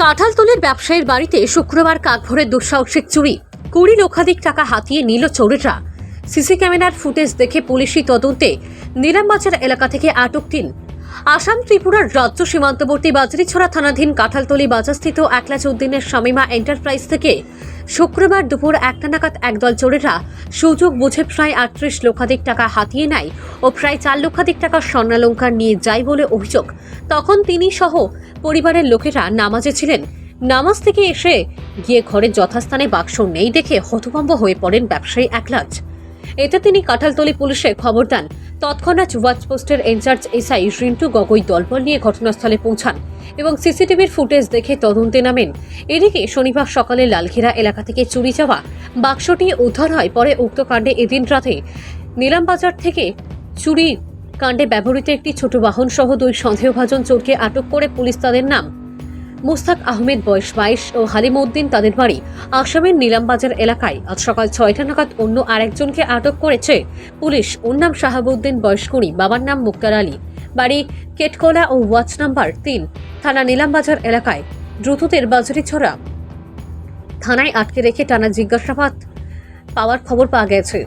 কাঁঠালতলির ব্যবসায়ীর বাড়িতে শুক্রবার কাকভোরের দুঃসাহসিক চুরি, 20 লক্ষাধিক টাকা হাতিয়ে নিল চোরেরা। সিসি ক্যামেরার ফুটেজ দেখে পুলিশি তদন্তে নিলামবাজার এলাকা থেকে আটক 3। আসাম ত্রিপুরার রাজ্য সীমান্তবর্তী বাজারিছড়া থানাধীন কাঁঠালতলি বাজারস্থিত একলাচউদ্দিনের শামিমা এন্টারপ্রাইজ থেকে শুক্রবার দুপুর 1টা নাগাদ একদল চোরেরা সুযোগ বুঝে প্রায় 38 লক্ষাধিক টাকা হাতিয়ে নেয় ও প্রায় 4 লক্ষাধিক টাকার স্বর্ণালংকার নিয়ে যায় বলে অভিযোগ। তখন তিনি সহ পরিবারের লোকেরা নামাজে ছিলেন। নামাজ থেকে এসে গিয়ে ঘরের যথাস্থানে বাক্স নেই দেখে হতভম্ব হয়ে পড়েন ব্যবসায়ী একলাজ। এতে তিনি কাঁঠালতলি পুলিশে খবর দেন। তৎক্ষণাৎ ওয়াচ পোস্টের ইনচার্জ এসআই রিন্টু গগৈ দলবল নিয়ে ঘটনাস্থলে পৌঁছান এবং সিসিটিভির ফুটেজ দেখে তদন্তে নামেন। এদিকে শনিবার সকালে লালঘেরা এলাকা থেকে চুরি যাওয়া বাক্সটি উদ্ধার হয়। পরে উক্ত কাণ্ডে এদিন রাতে নিলামবাজার থেকে চুরি কাণ্ডে ব্যবহৃত একটি ছোট বাহন সহ 2 সন্দেহভাজন চোরকে আটক করে পুলিশ। তাদের নাম মুস্তাক আহমেদ বয়স 22 ও হালিমউদ্দিন, তাদের বাড়ি আসামের নিলামবাজার এলাকায়। আজ সকাল 6টা নাগাদ অন্য আরেকজনকে আটক করেছে পুলিশ। ওর নাম শাহাবুদ্দিন বয়স 20, বাবার নাম মুক্তার আলী, বাড়ি কেটকোলা ও ওয়াচ নাম্বার 3, থানা নিলামবাজার এলাকায়। দ্রুতদের বাজারিছড়া থানায় আটকে রেখে টানা জিজ্ঞাসাবাদ পাওয়ার খবর পাওয়া গেছে।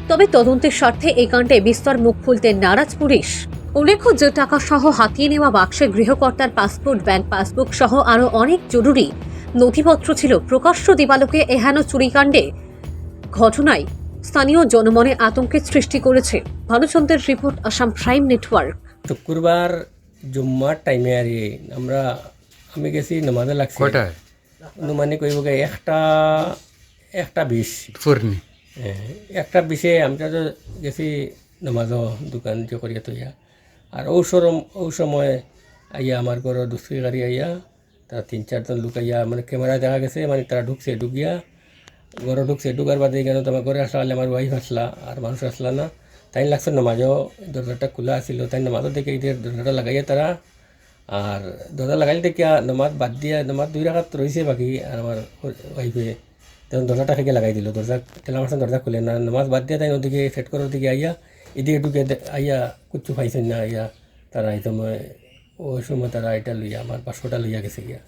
তবে তদন্তের স্বার্থে এই কাণ্ডে বিস্তর মুখ খুলতে নারাজ পুলিশ। উল্লেখ্য যে টাকা সহ হাতিয়ে নেওয়া বাক্সে গৃহকর্তার পাসপোর্ট, ব্যাংক পাসবুক সহ আরও অনেক জরুরি নথিপত্র ছিল। প্রকাশ্য দিবালোকে এহেন চুরিকাণ্ডে ঘটনায় স্থানীয় জনমনে আতঙ্কের সৃষ্টি করেছে। ভানুচন্দ্রের রিপোর্ট, আসাম প্রাইম নেটওয়ার্ক। শুক্রবার জুম্মার টাইমে আর আমি গেছি নামাজে লাগছে কয়টায়? অনুমানিক কইব গে 1টা 20 ফুরনি 1টা 20 আমরা তো গেছি নামাজ দোকান যে করিয়া তৈয়া। আর ও সময় আইয়া আমার ঘর দুষ্কৃতিকারী আইয়া তারা 3-4 জন লোক আইয়া মানে ক্যামেরা দেখা গেছে, মানে তারা ঢুকিয়া ঘরে ঢুকার বাদে কেন তোমার ঘরে আসলে আমার ওয়াইফ আসলা আর মানুষ আসলা না। তাই লাগছে নামাজও দরজাটা খোলা আছিল, তাই নামাজও দেখে এই দরজাটা লাগাইয়া তারা, আর দরজা লাগাইলে দেখিয়া নামাজ বাদ দিয়া নামাজ 2 রাকাত রয়েছে বাকি। আর আমার ওয়াইফে তখন দরজাটা থেকে লাগাই দিল, দরজা ঠেলা মারছেন, দরজা খুলে না, নামাজ বাদ দিয়া তাই ওদিকে সেট করার দিকে আইয়া এদিকে ঢুকে আইয়া কিচ্ছু পাইছেন না। আইয়া তারা এই সময় ওই সময় তারা এটা লইয়া আমার 500টা লইয়া গেছে গিয়া।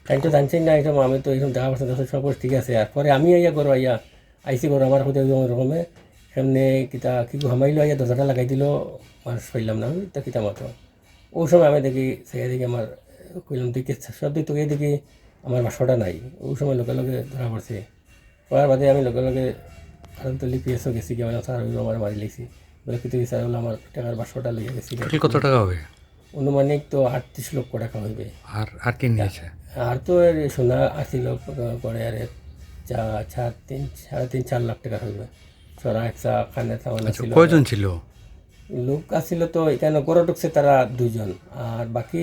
তাই তো জানছেন না এই সময়, আমি তো এইরকম দেখা পাচ্ছি সব ঠিক আছে। আর পরে আমি আইয়া করো আইসি করো আমার সাথে রকমে সামনে কিতা কি হামাইলো আইয়া দরজাটা লাগাই দিল, মানুষ পাইলাম না আমি তা কিতা মতো। ওই সময় আমি দেখি সে দেখি আমার কইলাম দেখি সব দিক তোকে দেখি আমার 500টা নাই। ওই সময় লগে লগে ধরা পড়ছে। পড়ার বাদে আমি লগে লগে কারণতলি পিএসও গেছি গিয়ে স্যার আমার মারি লেগেছি বলে কিন্তু স্যার হলো আমার টাকার 500টা লইয়া গেছি। কত টাকা হবে? অনুমানিক তো 38 লক্ষ টাকা হইবে। আর কি নিয়েছে? আর তো সোনা 80 লক্ষ করে আর 3.5-4 লাখ টাকা হইবে। সরা একসা খানে থামানো ছিল। কয়জন ছিল লোক আসছিল? তো এখানে গড়ে ঢুকছে তারা 2 জন, আর বাকি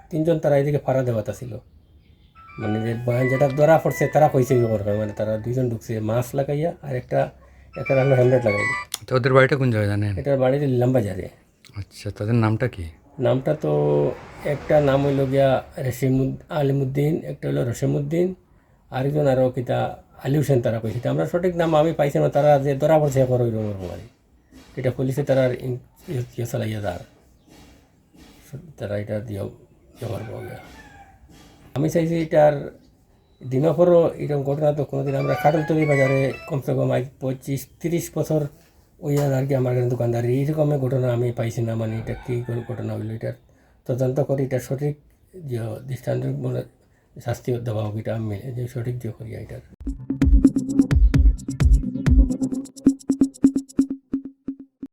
3 জন তারা এদিকে ভাড়া দেওয়াতে ছিল। মানে যে বয়ান যেটা ধরা পড়ছে তারা কইছে মানে তারা 2 জন ঢুকছে মাস্ক লাগাইয়া আর একটা হলো হেলমেট লাগাইয়া। তো ওদের বাড়িটা কোন জায়গায় জানেন? এটার বাড়িতে নিলামবাজারে। আচ্ছা, তাদের নামটা কি? নামটা তো একটা নাম হইল গিয়া আলিমুদ্দিন, একটা হলো রসিমউদ্দিন, আরেকজন আরও কিতা আলী হোসেন তারা কইছে। আমরা সঠিক নাম আমি পাইছি না, তারা যে ধরা পড়ছে এখন ওই রকম মানে এটা পুলিশে তারা চালাইয়া যার তারা এটা দিয়ে জবাব পাওয়া গিয়া। আমি চাইছি এটার দিনের পরও এরকম ঘটনা তো কোনোদিন আমরা কাঁঠালতলি বাজারে কমসে কম 25-30 বছর ওই আর কি আমার দোকানদারি এইরকমের ঘটনা আমি পাইছি না। মানে এটা কী ঘটনা হইলো এটার তদন্ত করে এটা সঠিক যে দৃষ্টান্ত শাস্তি দেওয়া হোক, এটা আমি যে সঠিক যে করি এটার।